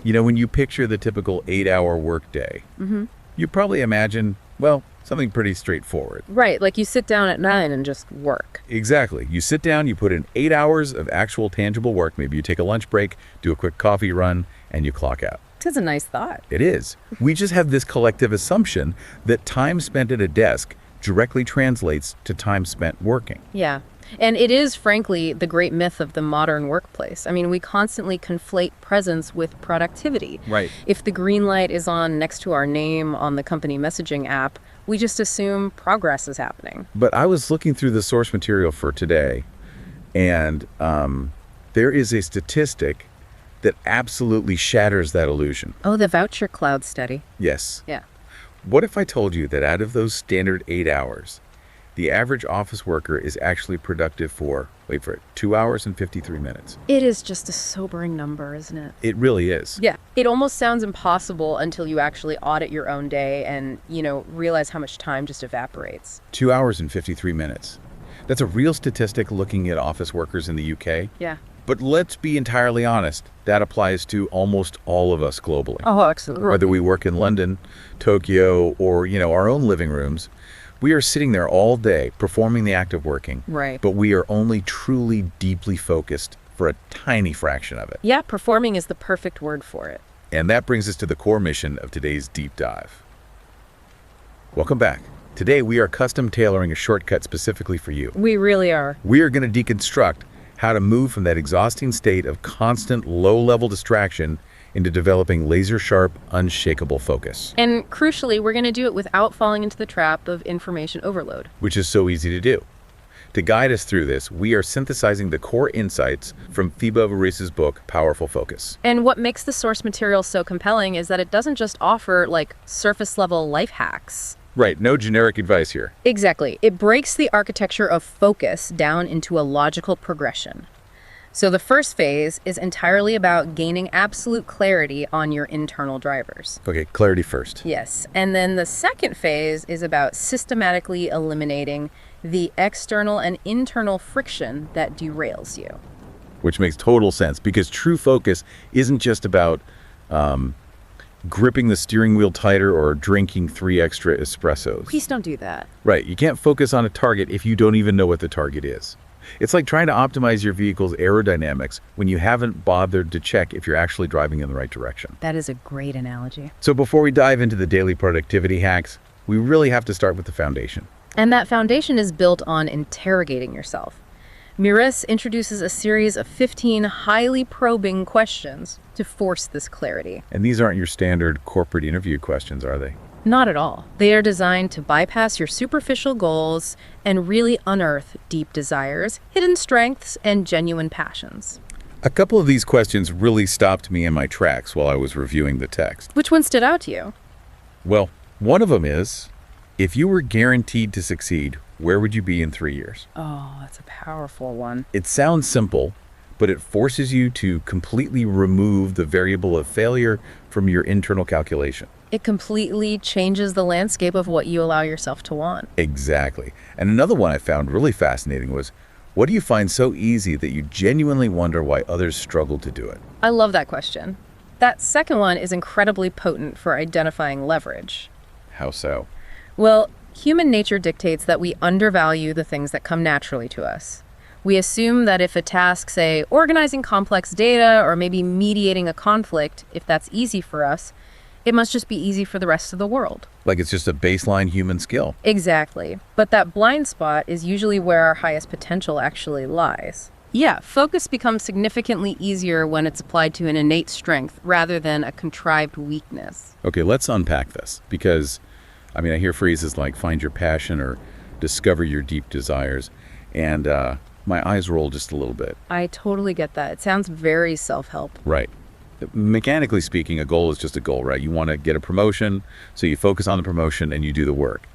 When you picture the typical 8-hour workday, you probably imagine, well, something pretty straightforward. Right, like you sit down at 9 and just work. Exactly. You sit down, you put in 8 hours of actual tangible work. Maybe you take a lunch break, do a quick coffee run, and you clock out. It's a nice thought. It is. We just have this collective assumption that time spent at a desk directly translates to time spent working. Yeah. And it is, frankly, the great myth of the modern workplace. I mean, we constantly conflate presence with productivity. Right. If the green light is on next to our name on the company messaging app, we just assume progress is happening. But I was looking through the source material for today, and there is a statistic that absolutely shatters that illusion. Oh, the voucher cloud study. Yes. Yeah. What if I told you that out of those standard 8 hours, the average office worker is actually productive for, wait for it, 2 hours and 53 minutes? It is just a sobering number, isn't it? It really is. Yeah. It almost sounds impossible until you actually audit your own day and, realize how much time just evaporates. 2 hours and 53 minutes. That's a real statistic looking at office workers in the UK. Yeah. But let's be entirely honest, that applies to almost all of us globally. Oh, absolutely. Whether we work in London, Tokyo, or, our own living rooms, we are sitting there all day performing the act of working. Right. But we are only truly deeply focused for a tiny fraction of it. Yeah, performing is the perfect word for it. And that brings us to the core mission of today's deep dive. Welcome back. Today we are custom tailoring a shortcut specifically for you. We really are. We are going to deconstruct how to move from that exhausting state of constant low-level distraction into developing laser-sharp, unshakable focus. And crucially, we're going to do it without falling into the trap of information overload. Which is so easy to do. To guide us through this, we are synthesizing the core insights from Thibaut Meurisse's book, Powerful Focus. And what makes the source material so compelling is that it doesn't just offer, surface-level life hacks. Right, no generic advice here. Exactly. It breaks the architecture of focus down into a logical progression. So the first phase is entirely about gaining absolute clarity on your internal drivers. Okay, clarity first. Yes. And then the second phase is about systematically eliminating the external and internal friction that derails you. Which makes total sense, because true focus isn't just about gripping the steering wheel tighter or drinking 3 extra espressos. Please don't do that. Right, you can't focus on a target if you don't even know what the target is. It's like trying to optimize your vehicle's aerodynamics when you haven't bothered to check if you're actually driving in the right direction. That is a great analogy. So before we dive into the daily productivity hacks, we really have to start with the foundation. And that foundation is built on interrogating yourself. Meurisse introduces a series of 15 highly probing questions to force this clarity. And these aren't your standard corporate interview questions, are they? Not at all. They are designed to bypass your superficial goals and really unearth deep desires, hidden strengths, and genuine passions. A couple of these questions really stopped me in my tracks while I was reviewing the text. Which one stood out to you? Well, one of them is, if you were guaranteed to succeed, where would you be in 3 years? Oh, that's a powerful one. It sounds simple, but it forces you to completely remove the variable of failure from your internal calculation. It completely changes the landscape of what you allow yourself to want. Exactly. And another one I found really fascinating was, what do you find so easy that you genuinely wonder why others struggle to do it? I love that question. That second one is incredibly potent for identifying leverage. How so? Well, human nature dictates that we undervalue the things that come naturally to us. We assume that if a task, say, organizing complex data or maybe mediating a conflict, if that's easy for us, it must just be easy for the rest of the world. Like it's just a baseline human skill. Exactly. But that blind spot is usually where our highest potential actually lies. Yeah, focus becomes significantly easier when it's applied to an innate strength rather than a contrived weakness. Okay, let's unpack this, because, I hear phrases like find your passion or discover your deep desires, and my eyes roll just a little bit. I totally get that. It sounds very self-help. Right. Mechanically speaking, a goal is just a goal, right? You want to get a promotion, so you focus on the promotion and you do the work.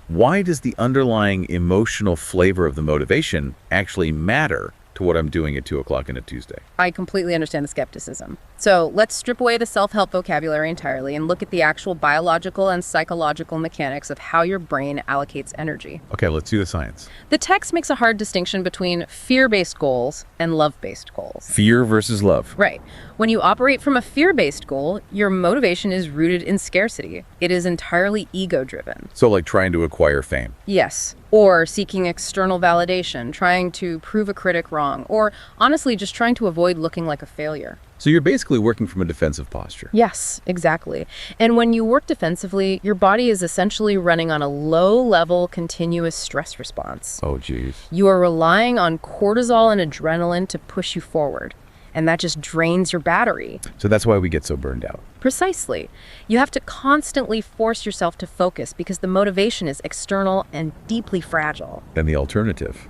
Why does the underlying emotional flavor of the motivation actually matter to what I'm doing at 2 o'clock on a Tuesday. I completely understand the skepticism. So let's strip away the self-help vocabulary entirely and look at the actual biological and psychological mechanics of how your brain allocates energy. Okay, let's do the science. The text makes a hard distinction between fear-based goals and love-based goals. Fear versus love. Right. When you operate from a fear-based goal, your motivation is rooted in scarcity. It is entirely ego-driven. So like trying to acquire fame. Yes. Or seeking external validation, trying to prove a critic wrong, or honestly just trying to avoid looking like a failure. So you're basically working from a defensive posture. Yes, exactly. And when you work defensively, your body is essentially running on a low-level, continuous stress response. Oh, geez. You are relying on cortisol and adrenaline to push you forward, and that just drains your battery. So that's why we get so burned out. Precisely. You have to constantly force yourself to focus because the motivation is external and deeply fragile. Then the alternative.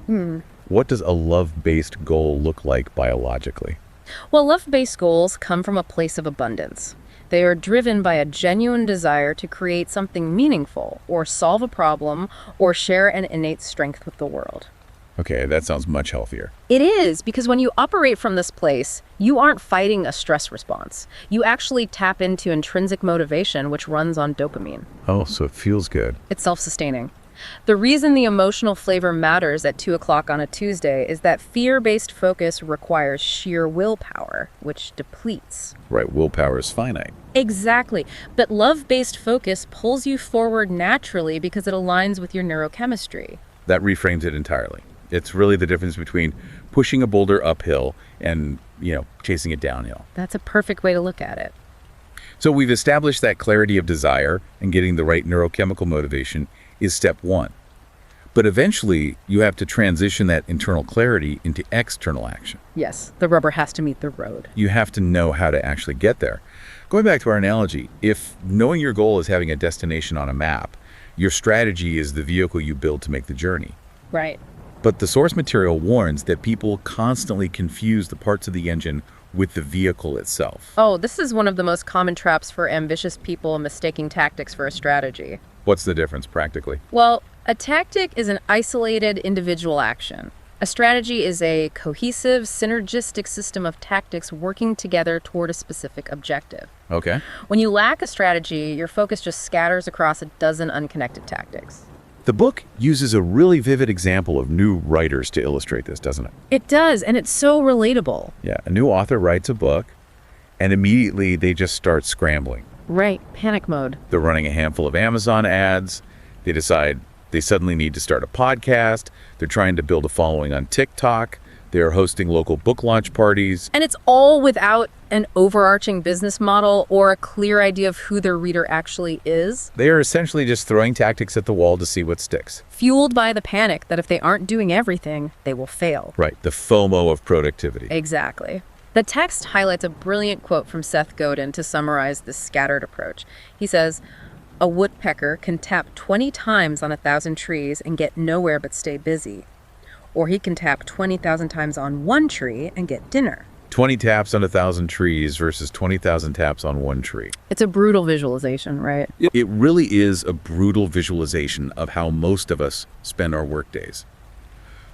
What does a love-based goal look like biologically? Well, love-based goals come from a place of abundance. They are driven by a genuine desire to create something meaningful, or solve a problem, or share an innate strength with the world. Okay, that sounds much healthier. It is, because when you operate from this place, you aren't fighting a stress response. You actually tap into intrinsic motivation, which runs on dopamine. Oh, so it feels good. It's self-sustaining. The reason the emotional flavor matters at 2 o'clock on a Tuesday is that fear-based focus requires sheer willpower, which depletes. Right, willpower is finite. Exactly. But love-based focus pulls you forward naturally because it aligns with your neurochemistry. That reframes it entirely. It's really the difference between pushing a boulder uphill and, chasing it downhill. That's a perfect way to look at it. So we've established that clarity of desire and getting the right neurochemical motivation is step one. But eventually, you have to transition that internal clarity into external action. Yes, the rubber has to meet the road. You have to know how to actually get there. Going back to our analogy, if knowing your goal is having a destination on a map, your strategy is the vehicle you build to make the journey. Right. But the source material warns that people constantly confuse the parts of the engine with the vehicle itself. Oh, this is one of the most common traps for ambitious people mistaking tactics for a strategy. What's the difference practically? Well, a tactic is an isolated individual action. A strategy is a cohesive, synergistic system of tactics working together toward a specific objective. Okay. When you lack a strategy, your focus just scatters across a dozen unconnected tactics. The book uses a really vivid example of new writers to illustrate this, doesn't it? It does, and it's so relatable. Yeah, a new author writes a book, and immediately they just start scrambling. Right, panic mode. They're running a handful of Amazon ads. They decide they suddenly need to start a podcast. They're trying to build a following on TikTok. They're hosting local book launch parties. And it's all without an overarching business model or a clear idea of who their reader actually is. They are essentially just throwing tactics at the wall to see what sticks. Fueled by the panic that if they aren't doing everything, they will fail. Right, the FOMO of productivity. Exactly. The text highlights a brilliant quote from Seth Godin to summarize this scattered approach. He says, "A woodpecker can tap 20 times on 1,000 trees and get nowhere but stay busy. Or he can tap 20,000 times on one tree and get dinner." 20 taps on 1,000 trees versus 20,000 taps on one tree. It's a brutal visualization, right? It really is a brutal visualization of how most of us spend our workdays.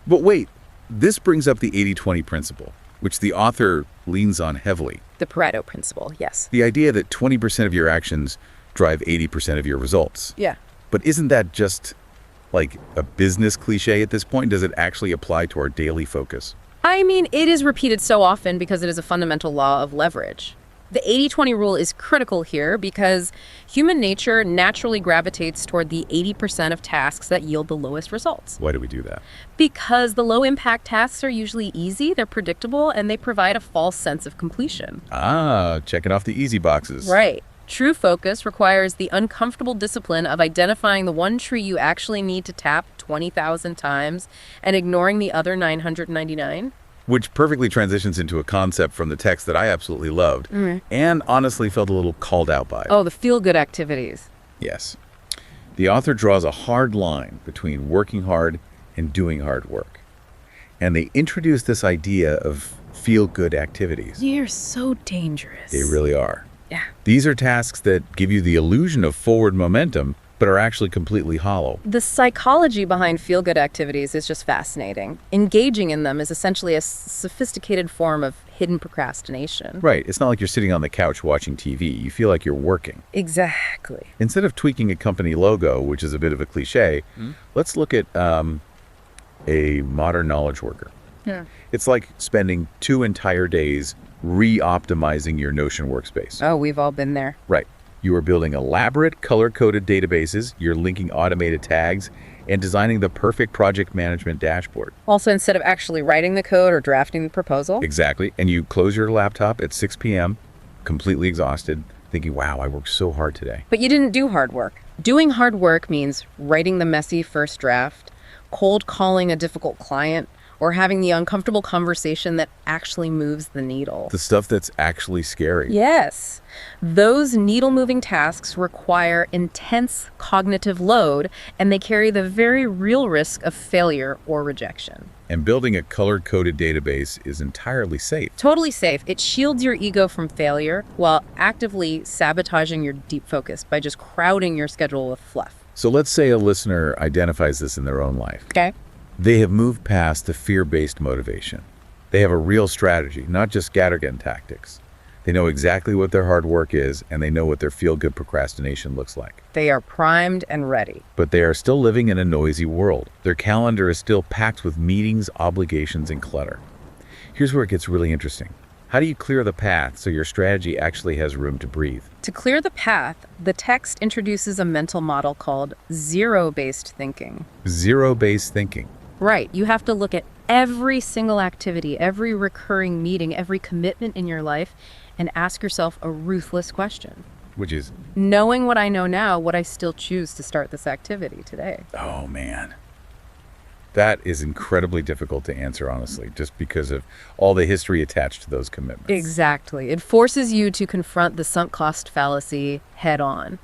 But wait, this brings up the 80-20 principle, which the author leans on heavily. The Pareto principle, yes. The idea that 20% of your actions drive 80% of your results. Yeah. But isn't that just like a business cliche at this point? Does it actually apply to our daily focus? I mean, it is repeated so often because it is a fundamental law of leverage. The 80-20 rule is critical here because human nature naturally gravitates toward the 80% of tasks that yield the lowest results. Why do we do that? Because the low-impact tasks are usually easy, they're predictable, and they provide a false sense of completion. Ah, checking off the easy boxes. Right. True focus requires the uncomfortable discipline of identifying the one tree you actually need to tap 20,000 times and ignoring the other 999. Which perfectly transitions into a concept from the text that I absolutely loved and honestly felt a little called out by. Oh, the feel-good activities. Yes. The author draws a hard line between working hard and doing hard work. And they introduce this idea of feel-good activities. You're so dangerous. They really are. Yeah. These are tasks that give you the illusion of forward momentum, but are actually completely hollow. The psychology behind feel-good activities is just fascinating. Engaging in them is essentially a sophisticated form of hidden procrastination. Right. It's not like you're sitting on the couch watching TV. You feel like you're working. Exactly. Instead of tweaking a company logo, which is a bit of a cliche, let's look at a modern knowledge worker. Yeah. It's like spending 2 entire days re-optimizing your Notion workspace. Oh, we've all been there. Right. You are building elaborate, color-coded databases, you're linking automated tags, and designing the perfect project management dashboard. Also, instead of actually writing the code or drafting the proposal. Exactly. And you close your laptop at 6 p.m., completely exhausted, thinking, wow, I worked so hard today. But you didn't do hard work. Doing hard work means writing the messy first draft, cold calling a difficult client, or having the uncomfortable conversation that actually moves the needle. The stuff that's actually scary. Yes. Those needle-moving tasks require intense cognitive load, and they carry the very real risk of failure or rejection. And building a color-coded database is entirely safe. Totally safe. It shields your ego from failure while actively sabotaging your deep focus by just crowding your schedule with fluff. So let's say a listener identifies this in their own life. Okay? They have moved past the fear-based motivation. They have a real strategy, not just scattergun tactics. They know exactly what their hard work is, and they know what their feel-good procrastination looks like. They are primed and ready. But they are still living in a noisy world. Their calendar is still packed with meetings, obligations, and clutter. Here's where it gets really interesting. How do you clear the path so your strategy actually has room to breathe? To clear the path, the text introduces a mental model called zero-based thinking. Zero-based thinking. Right. You have to look at every single activity, every recurring meeting, every commitment in your life, and ask yourself a ruthless question. Which is, Knowing what I know now, would I still choose to start this activity today? oh man, that is incredibly difficult to answer, honestly, just because of all the history attached to those commitments. Exactly. It forces you to confront the sunk cost fallacy head on.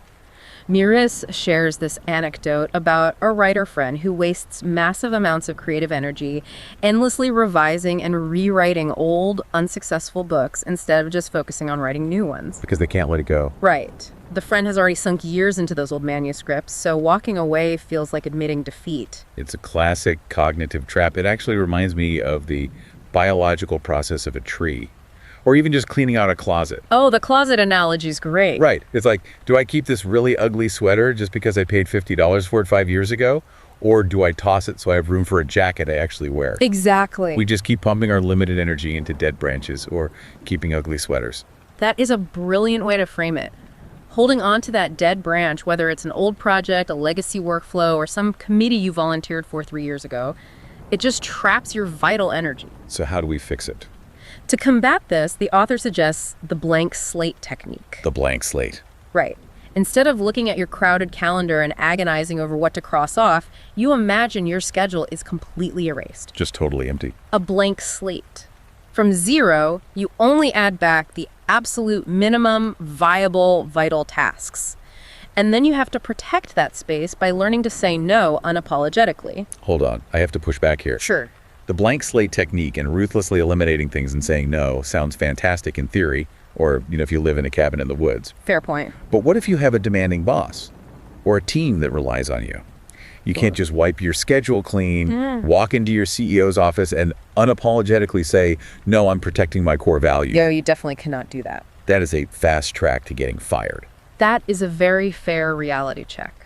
Meurisse shares this anecdote about a writer friend who wastes massive amounts of creative energy endlessly revising and rewriting old, unsuccessful books instead of just focusing on writing new ones. Because they can't let it go. Right. The friend has already sunk years into those old manuscripts, so walking away feels like admitting defeat. It's a classic cognitive trap. It actually reminds me of the biological process of a tree, or even just cleaning out a closet. Oh, the closet analogy is great. Right. It's like, do I keep this really ugly sweater just because I paid $50 for it 5 years ago? Or do I toss it so I have room for a jacket I actually wear? Exactly. We just keep pumping our limited energy into dead branches or keeping ugly sweaters. That is a brilliant way to frame it. Holding on to that dead branch, whether it's an old project, a legacy workflow, or some committee you volunteered for 3 years ago, it just traps your vital energy. So how do we fix it? To combat this, the author suggests the blank slate technique. The blank slate. Right. Instead of looking at your crowded calendar and agonizing over what to cross off, you imagine your schedule is completely erased. Just totally empty. A blank slate. From zero, you only add back the absolute minimum viable, vital tasks. And then you have to protect that space by learning to say no unapologetically. Hold on. I have to push back here. Sure. The blank slate technique and ruthlessly eliminating things and saying no sounds fantastic in theory, or, if you live in a cabin in the woods. Fair point. But what if you have a demanding boss or a team that relies on you? You can't just wipe your schedule clean, walk into your CEO's office and unapologetically say, no, I'm protecting my core values. Yo, you definitely cannot do that. That is a fast track to getting fired. That is a very fair reality check.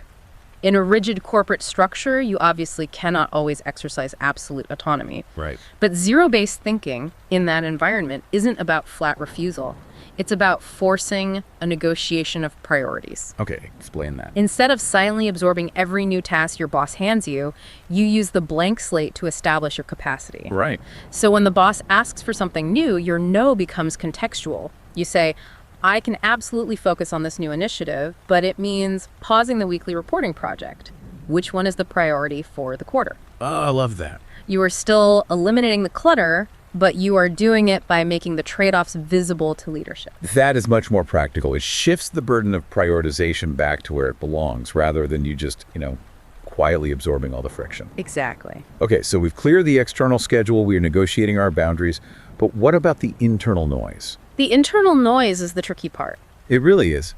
In a rigid corporate structure, you obviously cannot always exercise absolute autonomy. Right. But zero-based thinking in that environment isn't about flat refusal. It's about forcing a negotiation of priorities. Okay, explain that. Instead of silently absorbing every new task your boss hands you, you use the blank slate to establish your capacity. Right. So when the boss asks for something new, your no becomes contextual. You say, I can absolutely focus on this new initiative, but it means pausing the weekly reporting project. Which one is the priority for the quarter? Oh, I love that. You are still eliminating the clutter, but you are doing it by making the trade-offs visible to leadership. That is much more practical. It shifts the burden of prioritization back to where it belongs rather than you just, quietly absorbing all the friction. Exactly. Okay, so we've cleared the external schedule, we are negotiating our boundaries, but what about the internal noise? The internal noise is the tricky part. It really is.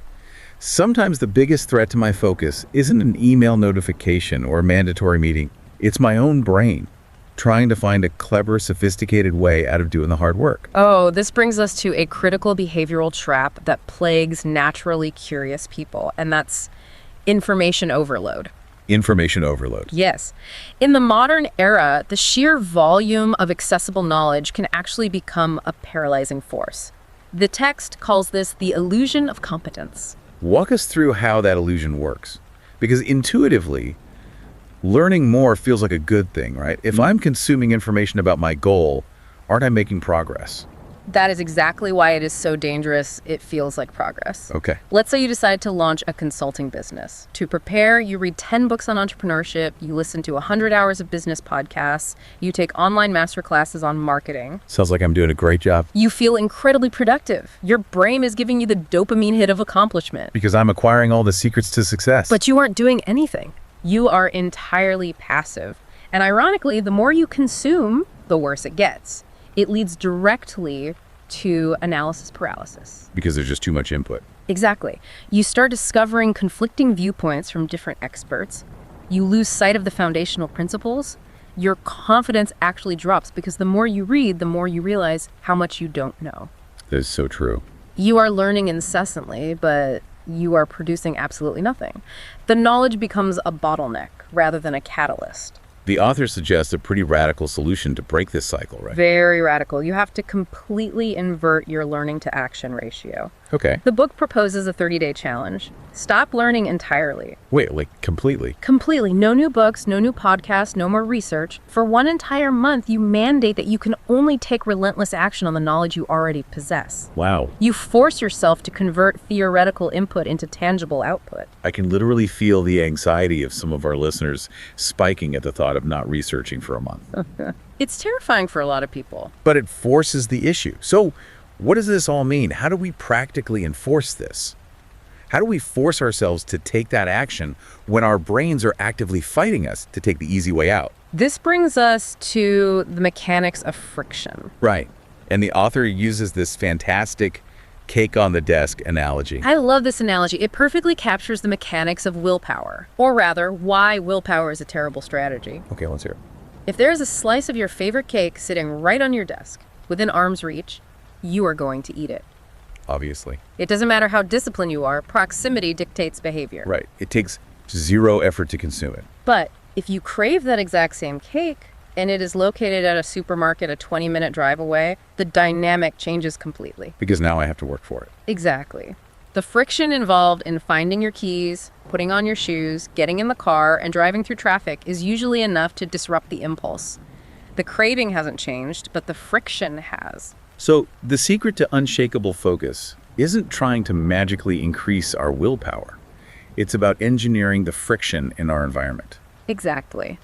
Sometimes the biggest threat to my focus isn't an email notification or a mandatory meeting. It's my own brain, trying to find a clever, sophisticated way out of doing the hard work. Oh, this brings us to a critical behavioral trap that plagues naturally curious people, and that's information overload. Information overload. Yes. In the modern era, the sheer volume of accessible knowledge can actually become a paralyzing force. The text calls this the illusion of competence. Walk us through how that illusion works. Because intuitively, learning more feels like a good thing, right? If I'm consuming information about my goal, aren't I making progress? That is exactly why it is so dangerous. It feels like progress. Okay. Let's say you decide to launch a consulting business. To prepare, you read 10 books on entrepreneurship, you listen to 100 hours of business podcasts, you take online master classes on marketing. Sounds like I'm doing a great job. You feel incredibly productive. Your brain is giving you the dopamine hit of accomplishment. Because I'm acquiring all the secrets to success. But you aren't doing anything. You are entirely passive. And ironically, the more you consume, the worse it gets. It leads directly to analysis paralysis. Because there's just too much input. Exactly. You start discovering conflicting viewpoints from different experts. You lose sight of the foundational principles. Your confidence actually drops because the more you read, the more you realize how much you don't know. That is so true. You are learning incessantly, but you are producing absolutely nothing. The knowledge becomes a bottleneck rather than a catalyst. The author suggests a pretty radical solution to break this cycle, right? Very radical. You have to completely invert your learning to action ratio. Okay. The book proposes a 30-day challenge. Stop learning entirely. Wait, like completely? Completely. No new books, no new podcasts, no more research. For one entire month, you mandate that you can only take relentless action on the knowledge you already possess. Wow. You force yourself to convert theoretical input into tangible output. I can literally feel the anxiety of some of our listeners spiking at the thought of not researching for a month. It's terrifying for a lot of people. But it forces the issue. So what does this all mean? How do we practically enforce this? How do we force ourselves to take that action when our brains are actively fighting us to take the easy way out? This brings us to the mechanics of friction. Right. And the author uses this fantastic cake on the desk analogy. I love this analogy. It perfectly captures the mechanics of willpower, or rather, why willpower is a terrible strategy. Okay, let's hear it. If there is a slice of your favorite cake sitting right on your desk, within arm's reach, you are going to eat it. Obviously. It doesn't matter how disciplined you are, proximity dictates behavior. Right. It takes zero effort to consume it. But if you crave that exact same cake, and it is located at a supermarket a 20-minute drive away, the dynamic changes completely. Because now I have to work for it. Exactly. The friction involved in finding your keys, putting on your shoes, getting in the car, and driving through traffic is usually enough to disrupt the impulse. The craving hasn't changed, but the friction has. So the secret to unshakable focus isn't trying to magically increase our willpower. It's about engineering the friction in our environment. Exactly.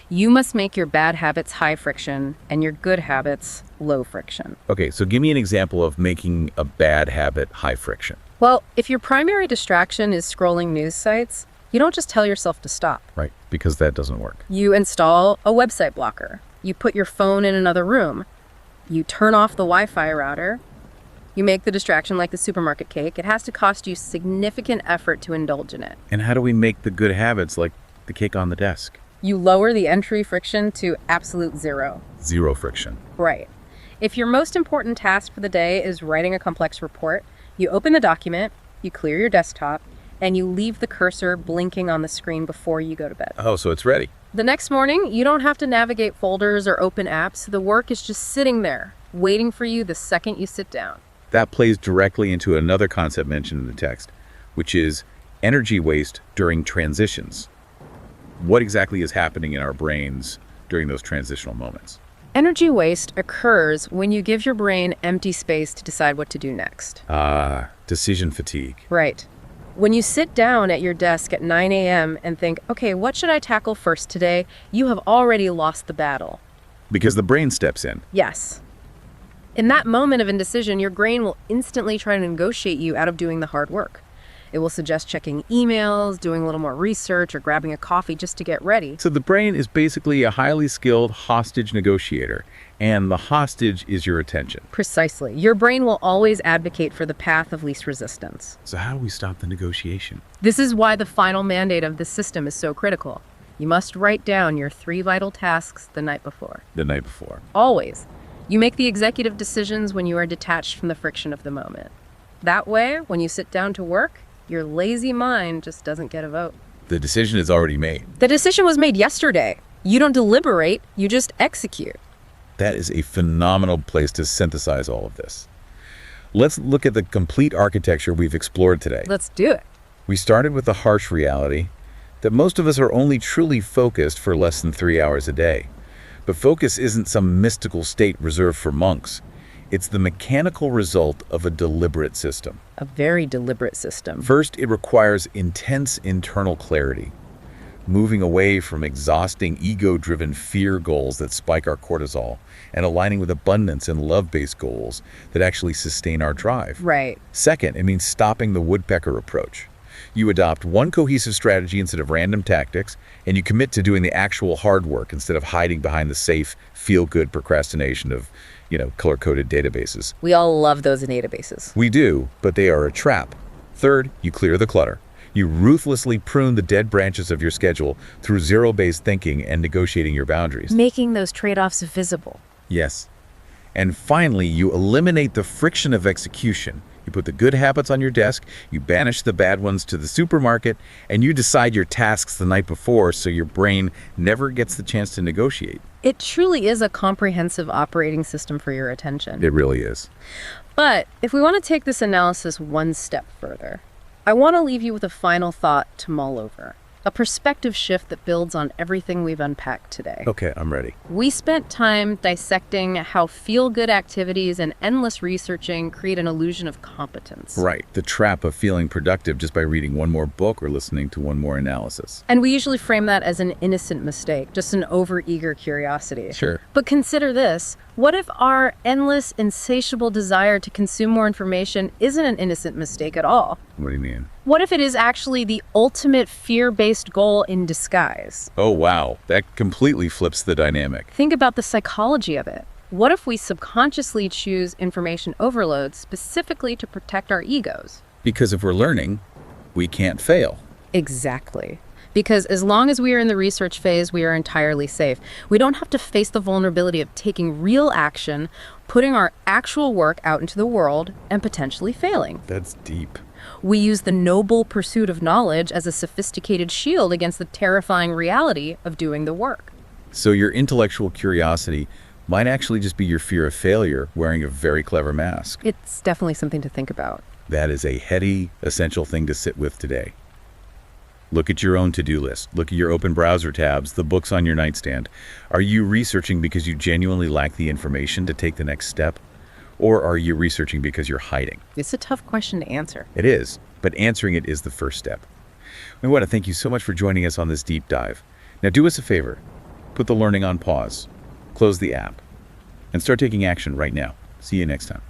You must make your bad habits high friction and your good habits low friction. Okay, so give me an example of making a bad habit high friction. Well, if your primary distraction is scrolling news sites, you don't just tell yourself to stop. Right, because that doesn't work. You install a website blocker. You put your phone in another room. You turn off the Wi-Fi router. You make the distraction like the supermarket cake. It has to cost you significant effort to indulge in it. And how do we make the good habits like the cake on the desk? You lower the entry friction to absolute zero. Zero friction. Right. If your most important task for the day is writing a complex report, you open the document, you clear your desktop, and you leave the cursor blinking on the screen before you go to bed. Oh, so it's ready. The next morning, you don't have to navigate folders or open apps. The work is just sitting there, waiting for you the second you sit down. That plays directly into another concept mentioned in the text, which is energy waste during transitions. What exactly is happening in our brains during those transitional moments? Energy waste occurs when you give your brain empty space to decide what to do next. Decision fatigue. Right. When you sit down at your desk at 9 a.m. and think, okay, what should I tackle first today? You have already lost the battle. Because the brain steps in. Yes. In that moment of indecision, your brain will instantly try to negotiate you out of doing the hard work. It will suggest checking emails, doing a little more research, or grabbing a coffee just to get ready. So the brain is basically a highly skilled hostage negotiator, and the hostage is your attention. Precisely. Your brain will always advocate for the path of least resistance. So how do we stop the negotiation? This is why the final mandate of this system is so critical. You must write down your 3 vital tasks the night before. The night before. Always. You make the executive decisions when you are detached from the friction of the moment. That way, when you sit down to work, your lazy mind just doesn't get a vote. The decision is already made. The decision was made yesterday. You don't deliberate, you just execute. That is a phenomenal place to synthesize all of this. Let's look at the complete architecture we've explored today. Let's do it. We started with the harsh reality that most of us are only truly focused for less than 3 hours a day. But focus isn't some mystical state reserved for monks. It's the mechanical result of a deliberate system. A very deliberate system. First, it requires intense internal clarity, moving away from exhausting ego-driven fear goals that spike our cortisol and aligning with abundance and love-based goals that actually sustain our drive. Right. Second, it means stopping the woodpecker approach. You adopt one cohesive strategy instead of random tactics, and you commit to doing the actual hard work instead of hiding behind the safe, feel-good procrastination of, color-coded databases. We all love those databases. We do, but they are a trap. Third, you clear the clutter. You ruthlessly prune the dead branches of your schedule through zero-based thinking and negotiating your boundaries. Making those trade-offs visible. Yes. And finally, you eliminate the friction of execution. You put the good habits on your desk, you banish the bad ones to the supermarket, and you decide your tasks the night before so your brain never gets the chance to negotiate. It truly is a comprehensive operating system for your attention. It really is. But if we want to take this analysis one step further, I want to leave you with a final thought to mull over. A perspective shift that builds on everything we've unpacked today. Okay, I'm ready. We spent time dissecting how feel-good activities and endless researching create an illusion of competence. Right, the trap of feeling productive just by reading one more book or listening to one more analysis. And we usually frame that as an innocent mistake, just an overeager curiosity. Sure. But consider this. What if our endless, insatiable desire to consume more information isn't an innocent mistake at all? What do you mean? What if it is actually the ultimate fear-based goal in disguise? Oh, wow. That completely flips the dynamic. Think about the psychology of it. What if we subconsciously choose information overload specifically to protect our egos? Because if we're learning, we can't fail. Exactly. Because as long as we are in the research phase, we are entirely safe. We don't have to face the vulnerability of taking real action, putting our actual work out into the world, and potentially failing. That's deep. We use the noble pursuit of knowledge as a sophisticated shield against the terrifying reality of doing the work. So your intellectual curiosity might actually just be your fear of failure wearing a very clever mask. It's definitely something to think about. That is a heady, essential thing to sit with today. Look at your own to-do list. Look at your open browser tabs, the books on your nightstand. Are you researching because you genuinely lack the information to take the next step? Or are you researching because you're hiding? It's a tough question to answer. It is, but answering it is the first step. We want to thank you so much for joining us on this deep dive. Now do us a favor. Put the learning on pause, close the app, and start taking action right now. See you next time.